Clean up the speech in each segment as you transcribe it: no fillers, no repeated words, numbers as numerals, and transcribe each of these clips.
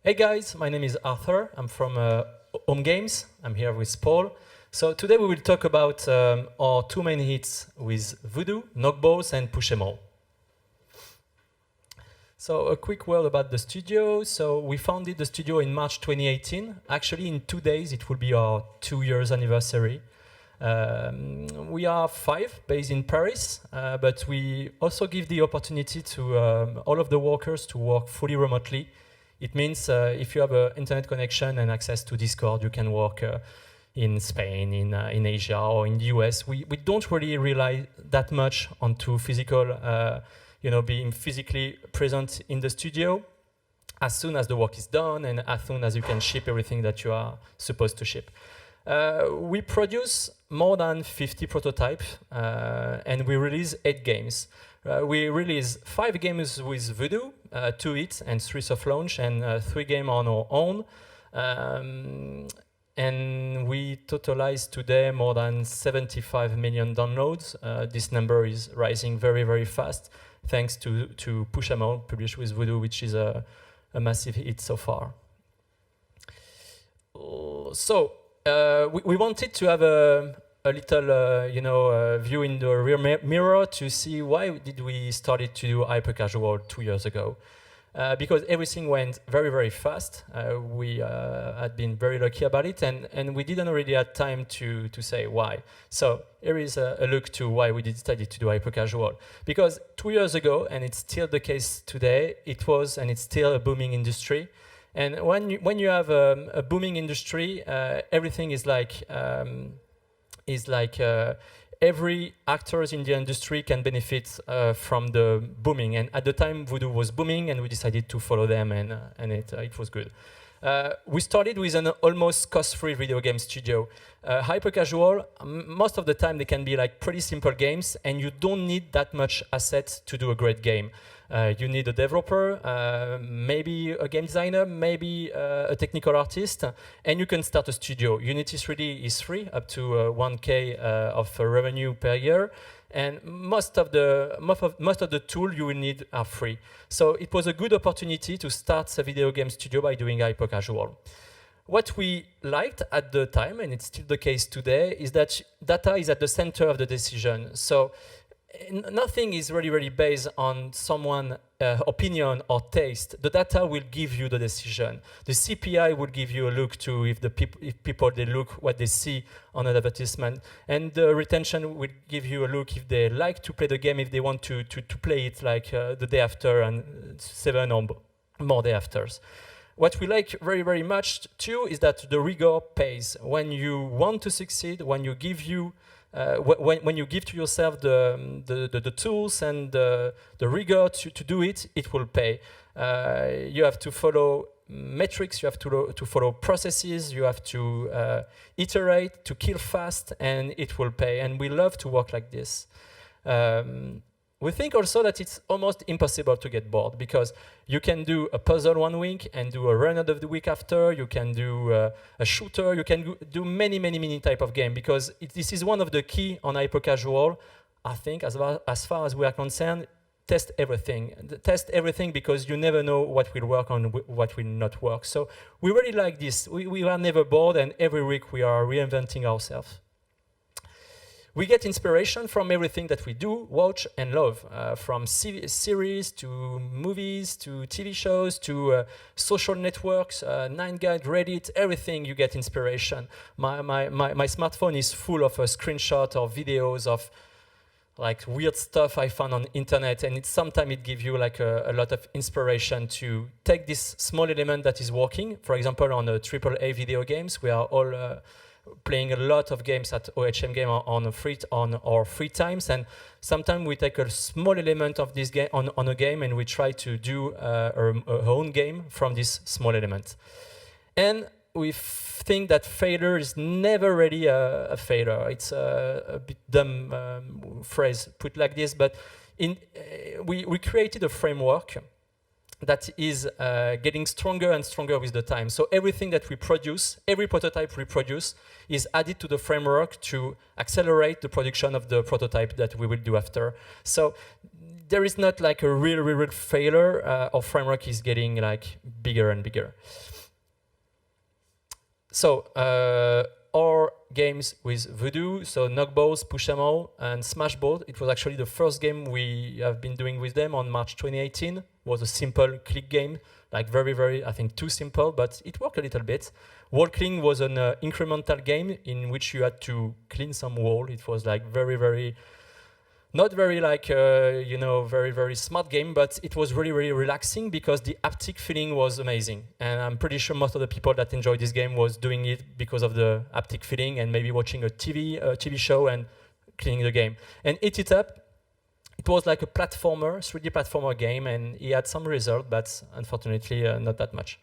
Hey guys, my name is Arthur. I'm from Home Games. I'm here with Paul. So today we will talk about our two main hits with Voodoo, Knockballs, and Push 'em All. So a quick word about the studio. So we founded the studio in March 2018. Actually, in 2 days, it will be our 2 years anniversary. We are 5 based in Paris, but we also give the opportunity to all of the workers to work fully remotely. It means if you have an internet connection and access to Discord, you can work in Spain, in Asia, or in the US. We don't really rely that much onto physical, being physically present in the studio. As soon as the work is done and as soon as you can ship everything that you are supposed to ship. We produce more than 50 prototypes and we release 8 games. We release 5 games with Voodoo, 2 hits and 3 soft launch, and 3 games on our own. And we totalize today more than 75 million downloads. This number is rising very, very fast, thanks to Push 'em All, published with Voodoo, which is a massive hit so far. We wanted to have a little, view in the rear mirror to see why did we started to do hyper-casual 2 years ago. Because everything went very, very fast. We had been very lucky about it, and we didn't really have time to say why. So here is a look to why we decided to do hyper-casual. Because 2 years ago, and it's still the case today, it was and it's still a booming industry. And when you have a booming industry, everything is like every actors in the industry can benefit from the booming. And at the time, Voodoo was booming, and we decided to follow them, and it was good. We started with an almost cost-free video game studio. Hyper-casual, most of the time they can be like pretty simple games, and you don't need that much assets to do a great game. You need a developer, maybe a game designer, maybe a technical artist, and you can start a studio. Unity 3D is free, up to 1K of revenue per year, and most of the tools you will need are free. So it was a good opportunity to start a video game studio by doing hyper-casual. What we liked at the time, and it's still the case today, is that data is at the center of the decision. So nothing is really based on someone's opinion or taste. The data will give you the decision. The CPI will give you a look to if people they look what they see on an advertisement, and the retention will give you a look if they like to play the game, if they want to play it like the day after and 7 or more day afters. What we like very much too is that the rigor pays. When you want to succeed, when you give when you give to yourself the tools and the rigor to do it, it will pay. You have to follow metrics, you have to follow processes, you have to iterate, to kill fast, and it will pay. And we love to work like this. We think also that it's almost impossible to get bored, because you can do a puzzle 1 week and do a run of the week after. You can do a shooter. You can do many type of game, because this is one of the key on hyper-casual. I think as far as we are concerned, test everything. Test everything, because you never know what will work and what will not work. So we really like this. We are never bored, and every week we are reinventing ourselves. We get inspiration from everything that we do, watch, and love, from series to movies to TV shows to social networks, 9gag, Reddit, everything you get inspiration. My smartphone is full of a screenshot or videos of like weird stuff I found on internet, and sometimes it gives you like a lot of inspiration to take this small element that is working. For example, on a AAA video games, we are all playing a lot of games at OHM game on our free times, and sometimes we take a small element of this game on a game, and we try to do our own game from this small element. And we think that failure is never really a failure. It's a bit dumb phrase put like this, but we created a framework that is getting stronger and stronger with the time. So everything that we produce, every prototype we produce, is added to the framework to accelerate the production of the prototype that we will do after. So there is not like a real failure. Our framework is getting like bigger and bigger. So our games with Voodoo, so Knockballs, Push 'em All, and Smashball. It was actually the first game we have been doing with them on March 2018. It was a simple click game, like very, I think too simple, but it worked a little bit. Wall Clean was an incremental game in which you had to clean some wall. It was like very, not very like, very smart game, but it was really relaxing because the haptic feeling was amazing. And I'm pretty sure most of the people that enjoyed this game was doing it because of the haptic feeling and maybe watching a TV show and cleaning the game. And Eat It Up, it was like a platformer, 3D platformer game, and he had some result, but unfortunately not that much.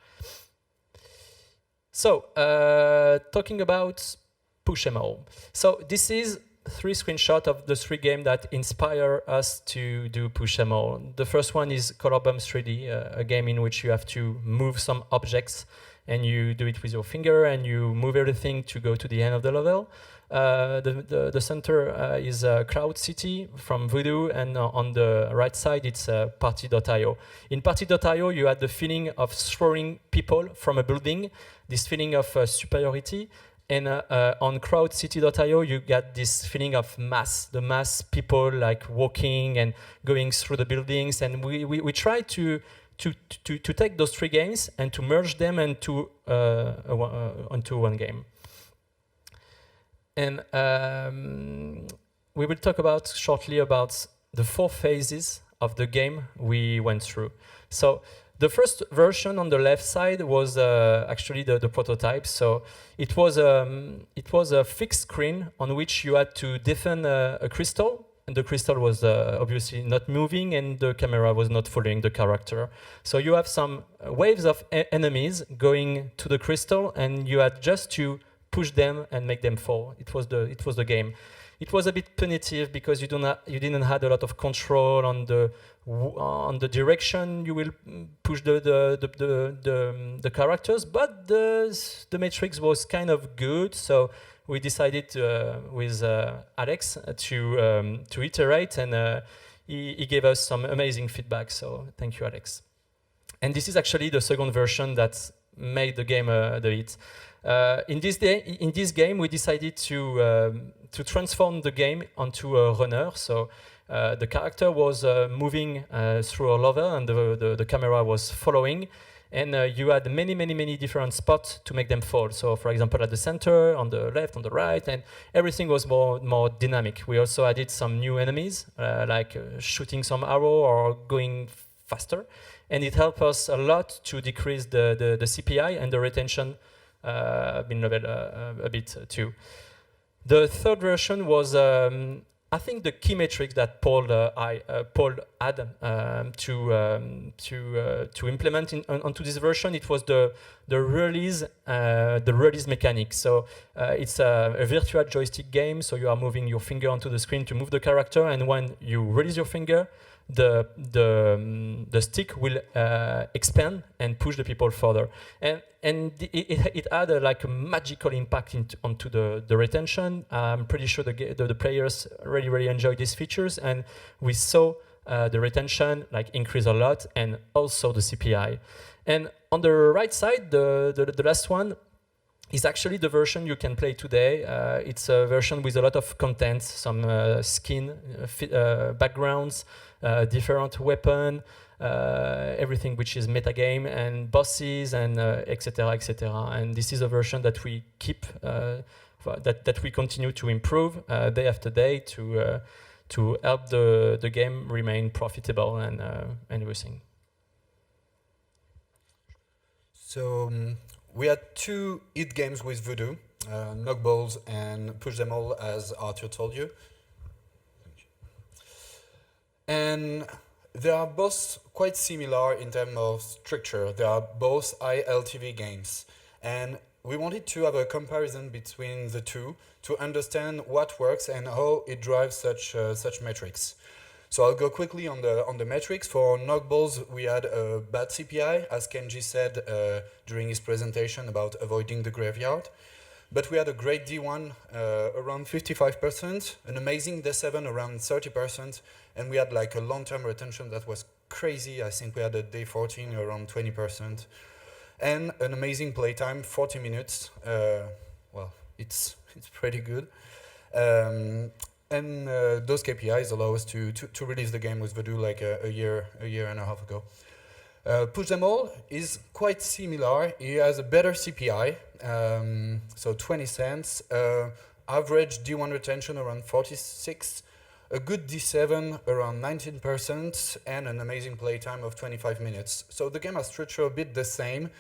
So, talking about Push 'em All. So this is 3 screenshots of the 3 games that inspire us to do Push 'em All. The first one is Color Bombs 3D, a game in which you have to move some objects and you do it with your finger and you move everything to go to the end of the level. The center is Cloud City from Voodoo, and on the right side it's Party.io. In Party.io you had the feeling of throwing people from a building, this feeling of superiority. And on crowdcity.io, you get this feeling of the mass people like walking and going through the buildings. And we try to take those 3 games and to merge them into onto one game. And we will talk shortly about the 4 phases of the game we went through. So the first version on the left side was actually the prototype. So it was a fixed screen on which you had to defend a crystal, and the crystal was obviously not moving, and the camera was not following the character. So you have some waves of enemies going to the crystal, and you had just to push them and make them fall. It was the game. It was a bit punitive because you didn't have a lot of control on the direction you will push the characters, but the matrix was kind of good. So we decided with Alex to iterate, and he gave us some amazing feedback. So thank you, Alex. And this is actually the second version that made the game the hit. In this game, we decided to transform the game onto a runner. So the character was moving through a level, and the camera was following. And you had many different spots to make them fall. So, for example, at the center, on the left, on the right, and everything was more dynamic. We also added some new enemies, like shooting some arrow or going faster. And it helped us a lot to decrease the CPI and the retention been leveled a bit too. The third version was, I think, the key metrics that Paul had to implement onto this version. It was the release mechanic. So it's a virtual joystick game. So you are moving your finger onto the screen to move the character, and when you release your finger, the stick will expand and push the people further, and it had like a magical impact onto the retention. I'm pretty sure the players really enjoyed these features, and we saw the retention like increase a lot, and also the CPI. And on the right side, the last one is actually the version you can play today. It's a version with a lot of content, some skin, backgrounds, different weapon, everything which is metagame and bosses and etc. And this is a version that we keep, that we continue to improve day after day to help the game remain profitable and everything. So we had 2 hit games with Voodoo, Knockballs and Push 'em All, as Arthur told you. And they are both quite similar in terms of structure. They are both high LTV games. And we wanted to have a comparison between the 2 to understand what works and how it drives such metrics. So I'll go quickly on the metrics. For Knockballs, we had a bad CPI, as Kenji said during his presentation about avoiding the graveyard. But we had a great D1 around 55%, an amazing D7 around 30%, and we had like a long-term retention that was crazy. I think we had a day 14 around 20%, and an amazing playtime, 40 minutes. Well, it's pretty good. And those KPIs allow us to release the game with Voodoo like a year and a half ago. Push Them All is quite similar. It has a better CPI, so 20 cents. Average D1 retention around 46, a good D7 around 19%, and an amazing playtime of 25 minutes. So the game has structure a bit the same.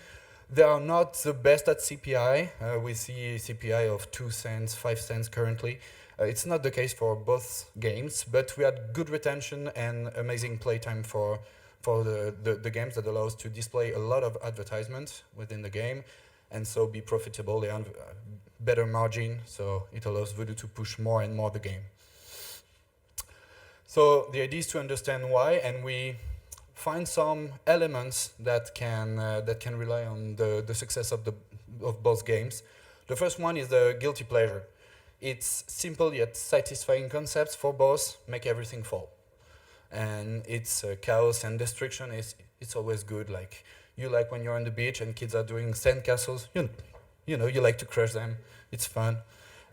They are not the best at CPI. We see CPI of 2 cents, 5 cents currently. It's not the case for both games, but we had good retention and amazing playtime for the games that allows to display a lot of advertisement within the game and so be profitable. They have better margin, so it allows Voodoo to push more and more the game. So the idea is to understand why, and we find some elements that can rely on the success of both games. The first one is the guilty pleasure. It's simple yet satisfying concepts for both make everything fall. And it's chaos and destruction. It's always good. Like you like when you're on the beach and kids are doing sand castles. You know, you like to crush them. It's fun,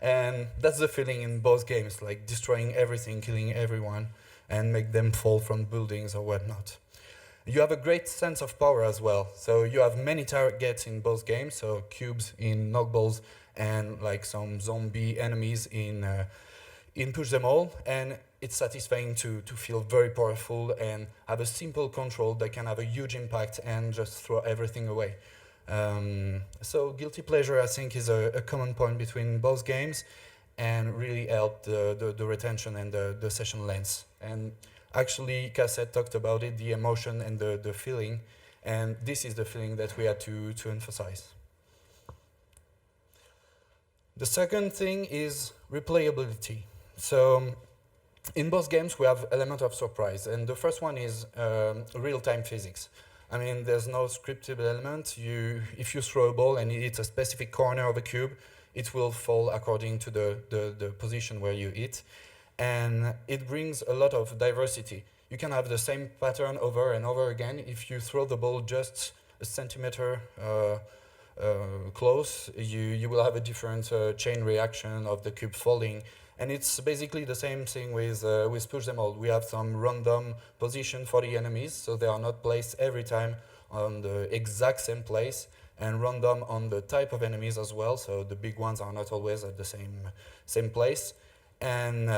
and that's the feeling in both games. Like destroying everything, killing everyone, and make them fall from buildings or whatnot. You have a great sense of power as well. So you have many targets in both games. So cubes in knockballs and like some zombie enemies in Push Them All, and it's satisfying to feel very powerful and have a simple control that can have a huge impact and just throw everything away. So guilty pleasure, I think, is a common point between both games and really helped the retention and the session length. And actually, Cassette talked about it, the emotion and the feeling, and this is the feeling that we had to emphasize. The second thing is replayability. So in both games, we have element of surprise, and the first one is real-time physics. I mean, there's no scripted element. If you throw a ball and it hits a specific corner of a cube, it will fall according to the position where you hit, and it brings a lot of diversity. You can have the same pattern over and over again. If you throw the ball just a centimeter close, you will have a different chain reaction of the cube falling. And it's basically the same thing with Push Them All. We have some random position for the enemies, so they are not placed every time on the exact same place, and random on the type of enemies as well, so the big ones are not always at the same place. And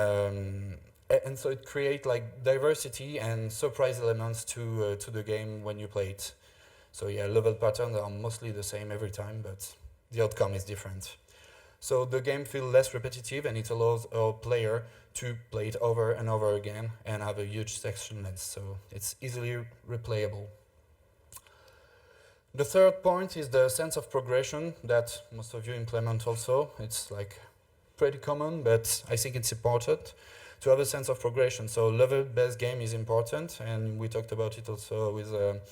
so it creates like diversity and surprise elements to the game when you play it. So yeah, level patterns are mostly the same every time, but the outcome is different. So the game feels less repetitive, and it allows our player to play it over and over again and have a huge section length, so it's easily replayable. The third point is the sense of progression that most of you implement also. It's like pretty common, but I think it's important to have a sense of progression. So level-based game is important, and we talked about it also with a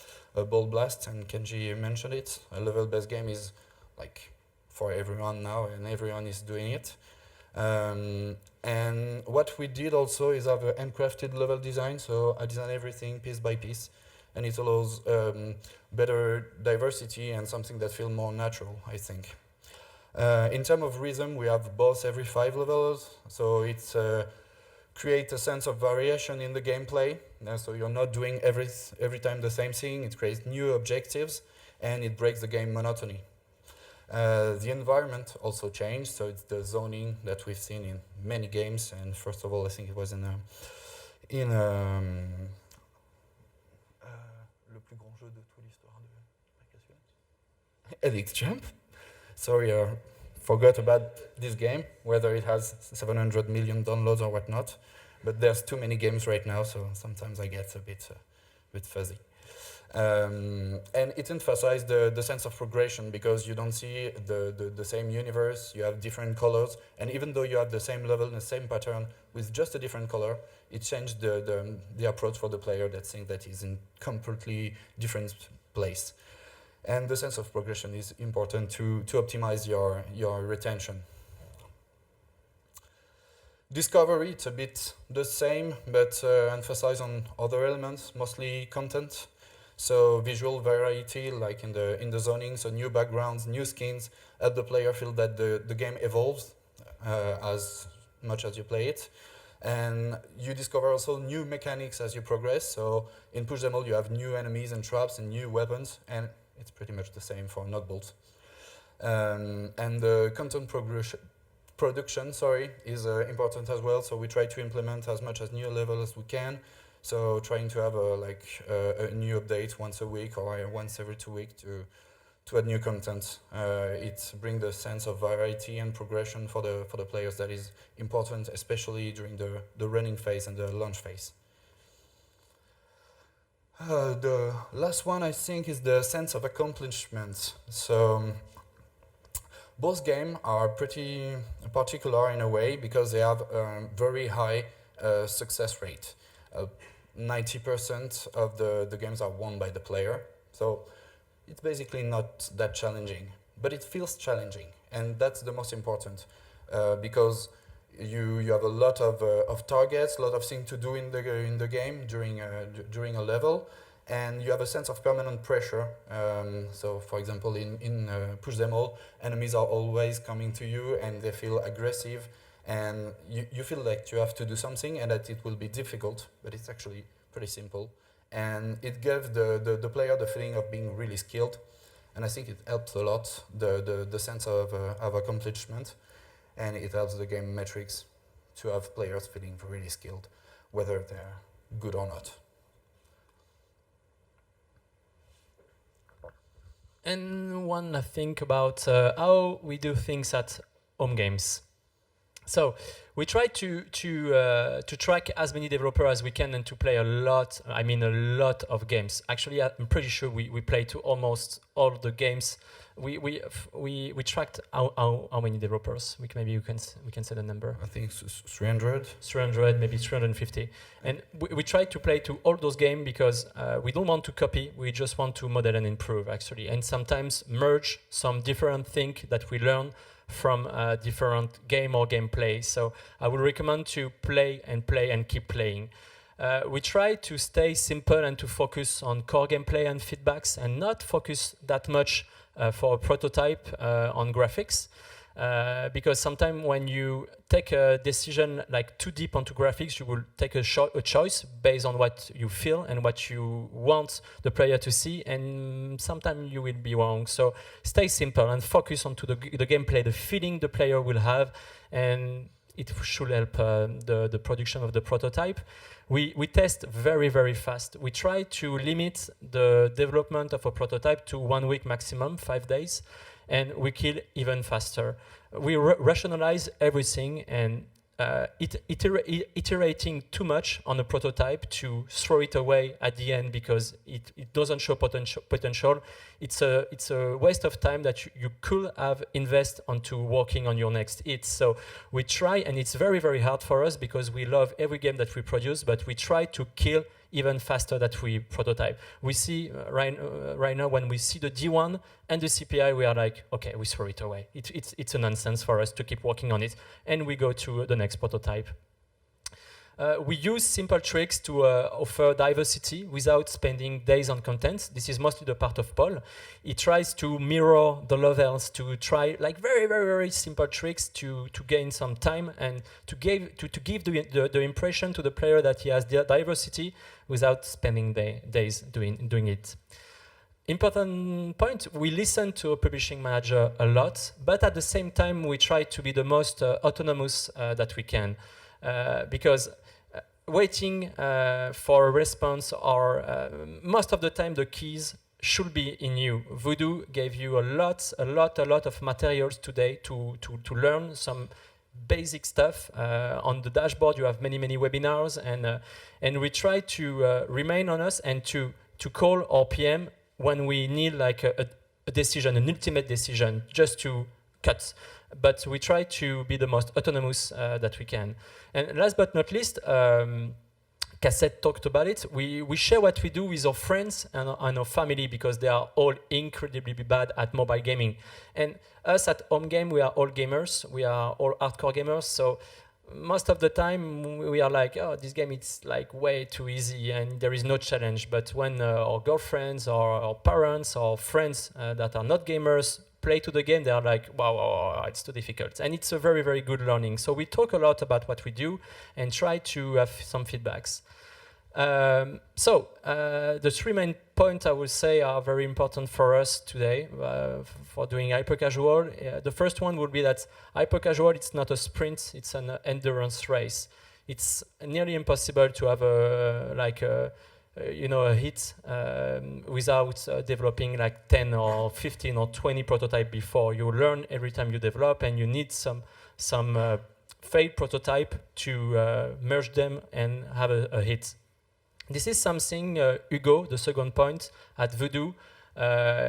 Ball Blast, and Kenji mentioned it. A level-based game is like for everyone now, and everyone is doing it. And what we did also is have a handcrafted level design, so I designed everything piece by piece, and it allows better diversity and something that feels more natural, I think. In terms of rhythm, we have boss every 5 levels, so it's create a sense of variation in the gameplay. So you're not doing every time the same thing. It creates new objectives, and it breaks the game monotony. The environment also changed, so it's the zoning that we've seen in many games. And first of all, I think it was in le plus grand jeu de toute l'histoire de Elite Jump. Sorry, I forgot about this game, whether it has 700 million downloads or whatnot. But there's too many games right now, so sometimes I get a bit fuzzy. And it emphasized the sense of progression, because you don't see the same universe, you have different colors, and even though you have the same level and the same pattern with just a different color, it changed the approach for the player that thinks that he's in completely different place. And the sense of progression is important to optimize your retention. Discovery, it's a bit the same, but emphasize on other elements, mostly content. So visual variety, like in the zoning, so new backgrounds, new skins, help the player feel that the game evolves as much as you play it. And you discover also new mechanics as you progress. So in Push Them All, you have new enemies and traps and new weapons, and it's pretty much the same for Nutbolt. And the content production is important as well. So we try to implement as much as new level as we can. So trying to have a new update once a week or once every 2 weeks to add new content. It brings the sense of variety and progression for the players that is important, especially during the running phase and the launch phase. The last one, I think, is the sense of accomplishment. So both games are pretty particular in a way because they have a very high success rate. 90% of the games are won by the player. So it's basically not that challenging, but it feels challenging. And that's the most important because you have a lot of targets, a lot of things to do in the game during a level, and you have a sense of permanent pressure. So, for example, in Push Them All, enemies are always coming to you, and they feel aggressive, and you feel like you have to do something, and that it will be difficult, but it's actually pretty simple. And it gives the player the feeling of being really skilled, and I think it helps a lot the sense of accomplishment. And it helps the game metrics to have players feeling really skilled, whether they're good or not. And one think about how we do things at home games. So we try to track as many developers as we can and to play a lot of games. Actually, I'm pretty sure we play to almost all the games. We tracked how many developers. Maybe we can say the number. I think it's 300. 300, maybe 350. And we try to play to all those games because we don't want to copy. We just want to model and improve, actually. And sometimes merge some different things that we learn from a different game or gameplay. So I would recommend to play and keep playing. We try to stay simple and to focus on core gameplay and feedbacks and not focus that much for a prototype on graphics. Because sometimes when you take a decision like too deep onto graphics, you will take a choice based on what you feel and what you want the player to see, and sometimes you will be wrong. So stay simple and focus onto the gameplay, the feeling the player will have, and it should help the production of the prototype. We test very, very fast. We try to limit the development of a prototype to 1 week maximum, 5 days. And we kill even faster. We rationalize everything, and iterating too much on a prototype to throw it away at the end because it doesn't show potential. It's a waste of time that you could have invest onto working on your next hit. So we try, and it's very, very hard for us because we love every game that we produce, but we try to kill even faster that we prototype. We see right now when we see the D1 and the CPI, we are like, okay, we throw it away. It's a nonsense for us to keep working on it, and we go to the next prototype. We use simple tricks to offer diversity without spending days on content. This is mostly the part of Paul. He tries to mirror the levels, to try like very, very, very simple tricks to gain some time and to give the impression to the player that he has diversity without spending days doing it. Important point, we listen to a publishing manager a lot, but at the same time, we try to be the most autonomous that we can. Because waiting for a response or most of the time the keys should be in you. Voodoo gave you a lot of materials today to learn some basic stuff. On the dashboard you have many webinars, and we try to remain on us and to call our PM when we need like a decision, an ultimate decision, just to cut. But we try to be the most autonomous that we can. And last but not least, Cassette talked about it. We share what we do with our friends and our family because they are all incredibly bad at mobile gaming. And us at Home Game, we are all gamers. We are all hardcore gamers. So most of the time we are like, oh, this game is like way too easy and there is no challenge. But when our girlfriends or our parents or friends that are not gamers play to the game, they are like, wow, it's too difficult. And it's a very, very good learning. So we talk a lot about what we do and try to have some feedbacks. The three main points I would say are very important for us today for doing hyper-casual. The first one would be that hyper-casual, it's not a sprint, it's an endurance race. It's nearly impossible to have a hit without developing like 10 or 15 or 20 prototype before. You learn every time you develop, and you need some failed prototype to merge them and have a hit. This is something Hugo, the second point at Voodoo,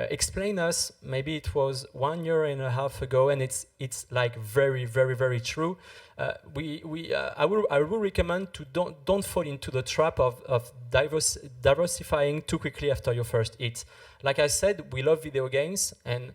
explained us. Maybe it was 1.5 years ago, and it's like very, very, very true. I will recommend to don't fall into the trap of diversifying too quickly after your first hit. Like I said, we love video games, and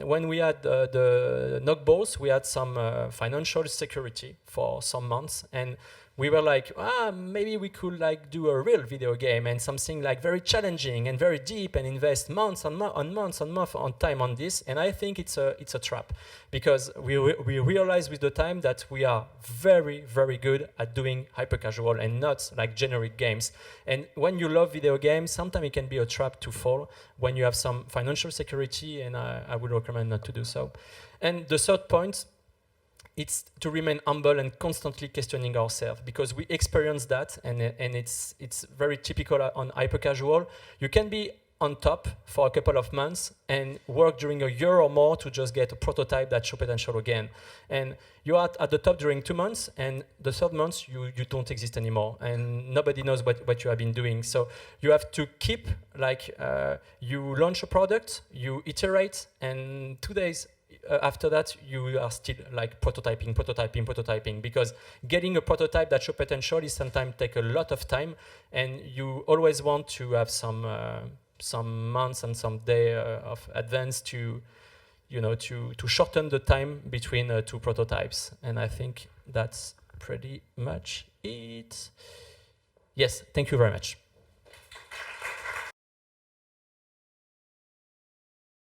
when we had the Knockballs, we had some financial security for some months, and we were like, maybe we could like do a real video game and something like very challenging and very deep and invest months on months on time on this. And I think it's a trap, because we realize with the time that we are very, very good at doing hyper-casual and not like generic games. And when you love video games, sometimes it can be a trap to fall when you have some financial security, and I would recommend not to do so. And the third point, it's to remain humble and constantly questioning ourselves, because we experience that, and it's very typical on hyper-casual. You can be on top for a couple of months and work during a year or more to just get a prototype that shows potential again. And you are at the top during 2 months, and the third month you don't exist anymore, and nobody knows what you have been doing. So you have to keep you launch a product, you iterate, and 2 days after that, you are still like prototyping, because getting a prototype that shows potential is sometimes take a lot of time, and you always want to have some months and some day of advance to shorten the time between two prototypes. And I think that's pretty much it. Yes, thank you very much.